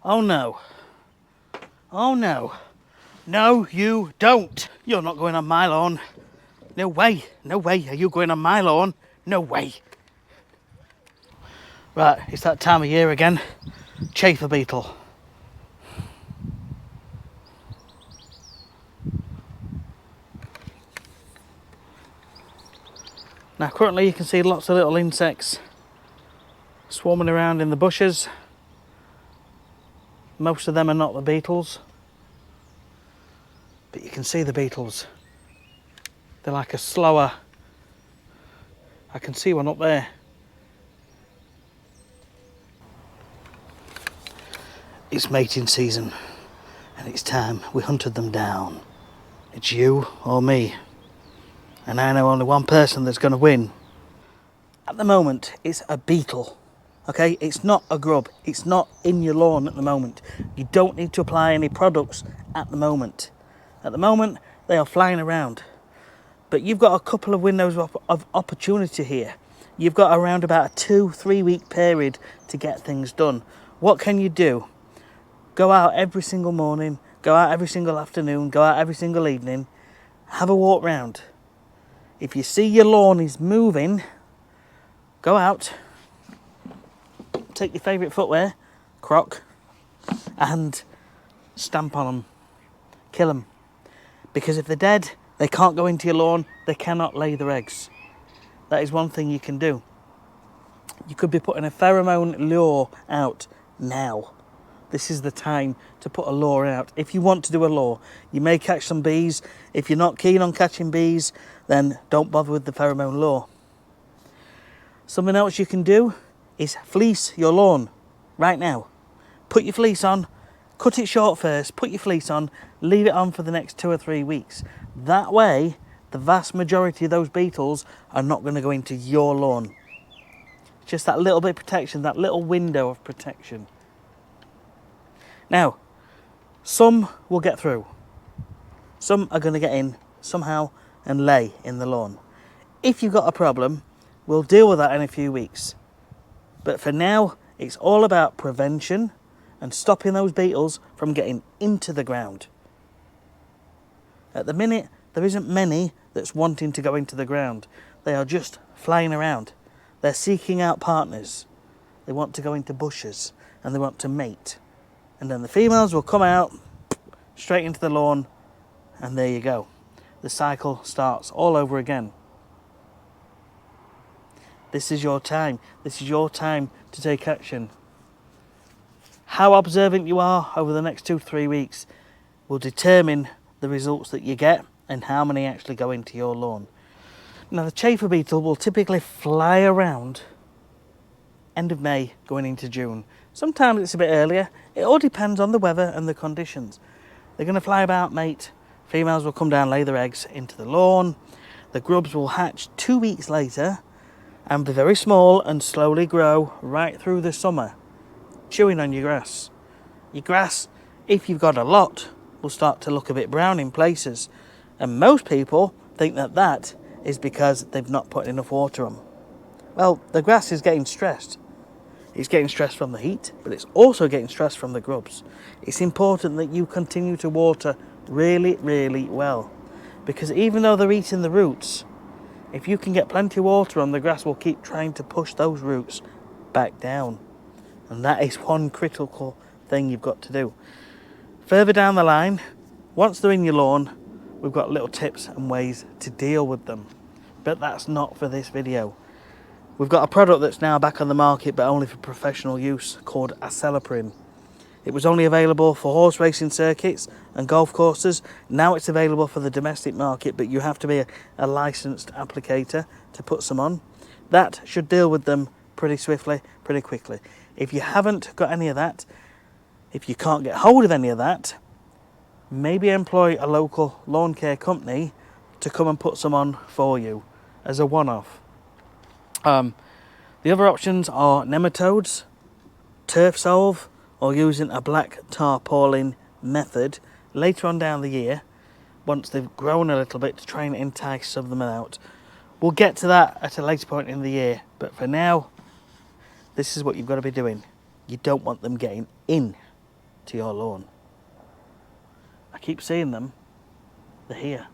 Oh no. Oh no. No, you don't. You're not going on my lawn. No way. No way. Are you going on my lawn? No way. Right, it's that time of year again. Chafer beetle. Now currently you can see lots of little insects swarming around in the bushes. Most of them are not the beetles, but you can see the beetles. They're like a slower, I can see one up there. It's mating season and it's time we hunted them down. It's you or me, and I know only one person that's going to win. At the moment it's a beetle. Okay, it's not a grub. It's not in your lawn at the moment. You don't need to apply any products at the moment. At the moment, they are flying around. But you've got a couple of windows of opportunity here. You've got around about a 2-3 week period to get things done. What can you do? Go out every single morning, go out every single afternoon, go out every single evening, have a walk round. If you see your lawn is moving, go out, take your favourite footwear, Croc, and stamp on them. Kill them. Because if they're dead, they can't go into your lawn, they cannot lay their eggs. That is one thing you can do. You could be putting a pheromone lure out now. This is the time to put a lure out. If you want to do a lure, you may catch some bees. If you're not keen on catching bees, then don't bother with the pheromone lure. Something else you can do is fleece your lawn right now. Put your fleece on, cut it short first, put your fleece on, leave it on for the next 2 or 3 weeks. That way, the vast majority of those beetles are not going to go into your lawn. Just that little bit of protection, that little window of protection. Now, some will get through. Some are going to get in somehow and lay in the lawn. If you've got a problem, we'll deal with that in a few weeks. But for now, it's all about prevention and stopping those beetles from getting into the ground. At the minute, there isn't many that's wanting to go into the ground. They are just flying around. They're seeking out partners. They want to go into bushes and they want to mate. And then the females will come out straight into the lawn, and there you go. The cycle starts all over again. This is your time. This is your time to take action. How observant you are over the next 2-3 weeks will determine the results that you get and how many actually go into your lawn. Now, the chafer beetle will typically fly around end of May going into June. Sometimes it's a bit earlier. It all depends on the weather and the conditions. They're going to fly about, mate. Females will come down, lay their eggs into the lawn. The grubs will hatch 2 weeks later and be very small and slowly grow right through the summer, chewing on your grass. Your grass, if you've got a lot, will start to look a bit brown in places. And most people think that that is because they've not put enough water on. Well, the grass is getting stressed. It's getting stressed from the heat, but it's also getting stressed from the grubs. It's important that you continue to water really, really well. Because even though they're eating the roots, if you can get plenty of water on, the grass will keep trying to push those roots back down. And that is one critical thing you've got to do. Further down the line, once they're in your lawn, we've got little tips and ways to deal with them. But that's not for this video. We've got a product that's now back on the market, but only for professional use, called Acelepryn. It was only available for horse racing circuits and golf courses. Now it's available for the domestic market, but you have to be a licensed applicator to put some on. That should deal with them pretty swiftly, pretty quickly. If you haven't got any of that, if you can't get hold of any of that, maybe employ a local lawn care company to come and put some on for you as a one-off. The other options are nematodes, turf solve, or using a black tarpaulin method later on down the year, once they've grown a little bit, to try and entice some of them out. We'll get to that at a later point in the year, but for now, this is what you've got to be doing. You don't want them getting in. to your lawn. I keep seeing them. They're here.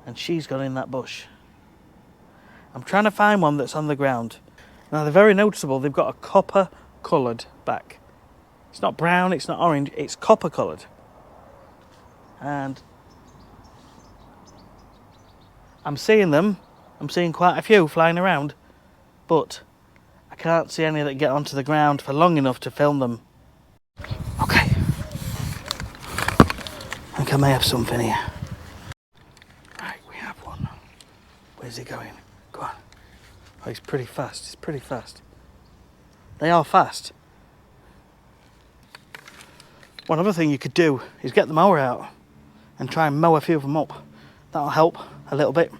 And she's gone in that bush. I'm trying to find one that's on the ground. Now they're very noticeable. They've got a copper coloured back. It's not brown, it's not orange, it's copper coloured. And I'm seeing them. I'm seeing quite a few flying around, but I can't see any that get onto the ground for long enough to film them. Okay. I think I may have something here. Right, we have one. Where's he going? Go on. Oh, he's pretty fast. He's pretty fast. They are fast. One other thing you could do is get the mower out and try and mow a few of them up. That'll help a little bit,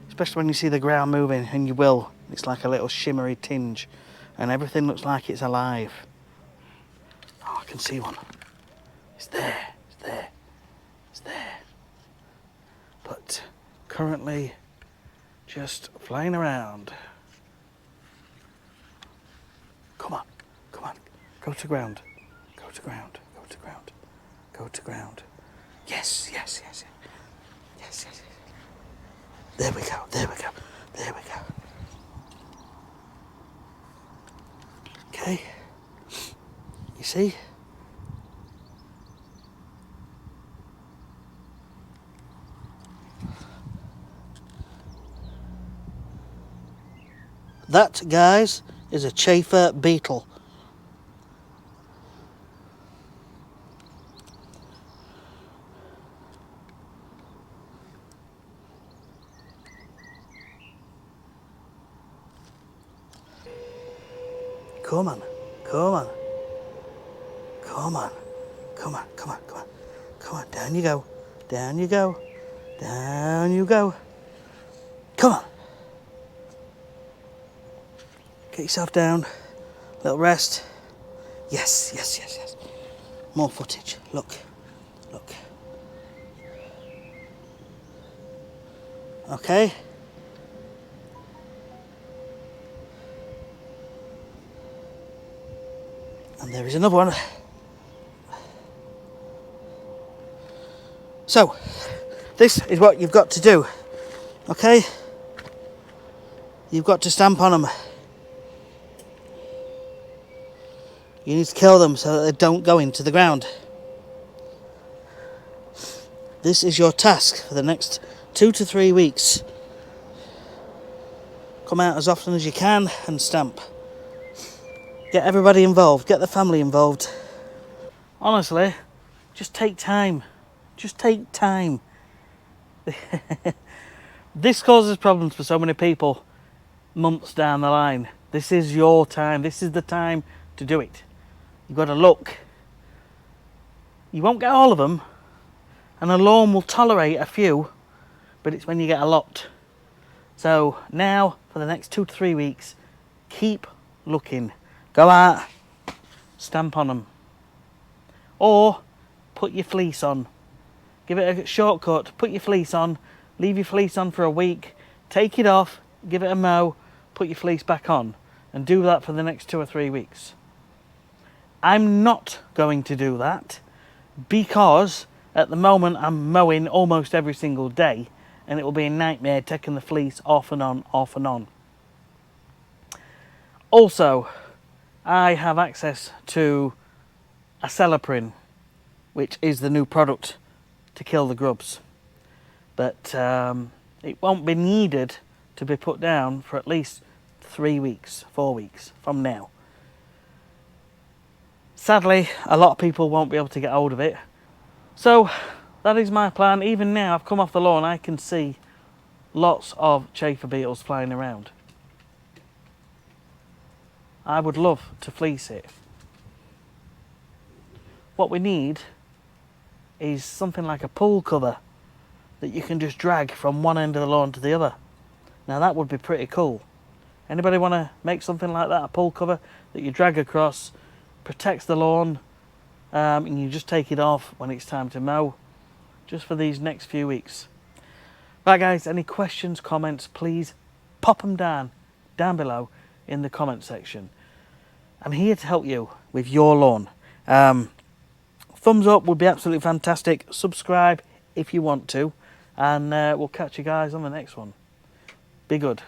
especially when you see the ground moving, and you will. It's like a little shimmery tinge and everything looks like it's alive. Oh, I can see one. It's there, it's there, it's there. But currently just flying around. Come on, come on, go to ground, go to ground, go to ground, go to ground. Yes, yes, yes, yes, yes, yes, yes. There we go, there we go, there we go. Okay, you see? That, guys, is a Chafer beetle. Come on, come on, come on, come on, come on, come on, come on, down you go, down you go, down you go. Come on. Get yourself down, little rest. Yes, yes, yes, yes. More footage, look, look. Okay. And there is another one. So, this is what you've got to do, okay? You've got to stamp on them. You need to kill them so that they don't go into the ground. This is your task for the next 2 to 3 weeks. Come out as often as you can and stamp. Get everybody involved, get the family involved. Honestly, just take time. Just take time. This causes problems for so many people months down the line. This is your time. This is the time to do it. You've got to look. You won't get all of them, and a lawn will tolerate a few, but it's when you get a lot. So now, for the next 2 to 3 weeks, keep looking. Go out, stamp on them. Or put your fleece on. Give it a shortcut. Put your fleece on. Leave your fleece on for a week. Take it off. Give it a mow. Put your fleece back on. And do that for the next 2 or 3 weeks. I'm not going to do that because at the moment I'm mowing almost every single day, and it will be a nightmare taking the fleece off and on, off and on. Also, I have access to a Celiprin, which is the new product to kill the grubs. But it won't be needed to be put down for at least 3 weeks, 4 weeks from now. Sadly, a lot of people won't be able to get hold of it. So that is my plan. Even now, I've come off the lawn, I can see lots of Chafer beetles flying around. I would love to fleece it. What we need is something like a pool cover that you can just drag from one end of the lawn to the other. Now that would be pretty cool. Anybody want to make something like that? A pool cover that you drag across, protects the lawn, and you just take it off when it's time to mow, just for these next few weeks. Right guys, any questions, comments, please pop them down below in the comment section. I'm here to help you with your lawn. Thumbs up would be absolutely fantastic. Subscribe if you want to, and we'll catch you guys on the next one. Be good.